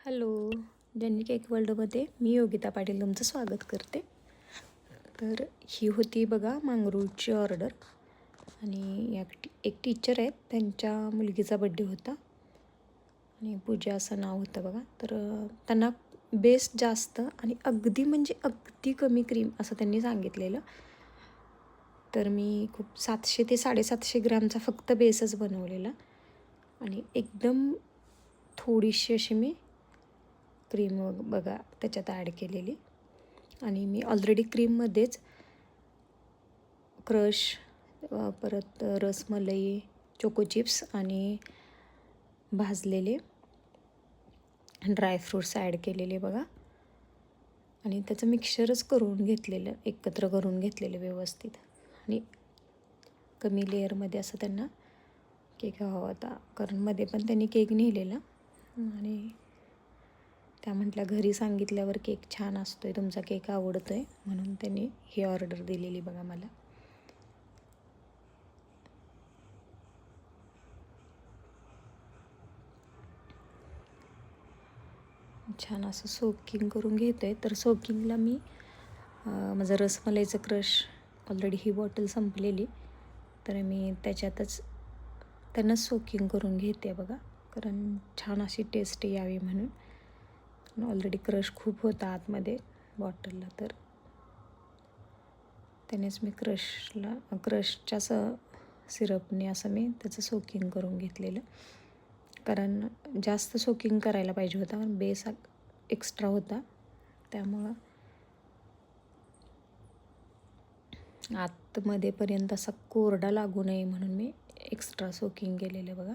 Hello, ज्यांनी cake वर्ल्डमध्ये मी योगिता पाटील तुमचं स्वागत करते. तर ही होती बघा मांगरूळची ऑर्डर. आणि एक टीचर आहेत, त्यांच्या मुलगीचा बड्डे होता आणि पूजा असं नाव होतं बघा. तर त्यांना बेस जास्त आणि अगदी म्हणजे अगदी कमी क्रीम असं त्यांनी सांगितलेलं. तर मी खूप 700 ते 750 ग्रामचा फक्त बेसच बनवलेला आणि एकदम थोडीशी अशी मी क्रीम बघा त्याच्यात ॲड केलेली. आणि मी ऑलरेडी क्रीममध्येच क्रश, परत रसमलाई, चोको चिप्स आणि भाजलेले ड्रायफ्रूट्स ॲड केलेले बघा. आणि त्याचं मिक्सचरच करून घेतलेलं, एकत्र करून घेतलेलं व्यवस्थित. आणि कमी लेअरमध्ये असं त्यांना केक हवा होता, कारण मध्ये पण त्यांनी केक नेलेला आणि त्या म्हटल्या घरी सांगितल्यावर केक छान असतो आहे, तुमचा केक आवडतो आहे, म्हणून त्यांनी ही ऑर्डर दिलेली बघा मला. छान असं सोकिंग करून घेतो आहे. तर सोकिंगला मी माझं रसमलाईचं क्रश ऑलरेडी ही बॉटल संपलेली, तर मी त्याच्यातच त्यांना सोकिंग करून घेते बघा, कारण छान अशी टेस्ट यावी म्हणून. ऑलरेडी क्रश खूप होता आतमध्ये बॉटलला, तर त्यानेच मी क्रशच्या सिरपने असं मी त्याचं सोकिंग करून घेतलेलं, कारण जास्त सोकिंग करायला पाहिजे होता, कारण बेस एक्स्ट्रा होता, त्यामुळं आतमध्येपर्यंत असा कोरडा लागू नये म्हणून मी एक्स्ट्रा सोकिंग केलेलं बघा.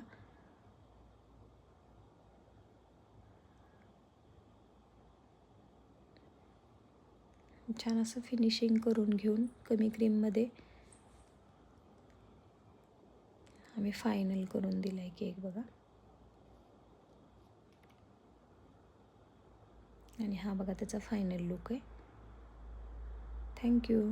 छान असं फिनिशिंग करून घेऊन कमी क्रीममध्ये आम्ही फायनल करून दिला आहे केक बघा. आणि हा बघा त्याचा फायनल लुक आहे. थँक्यू.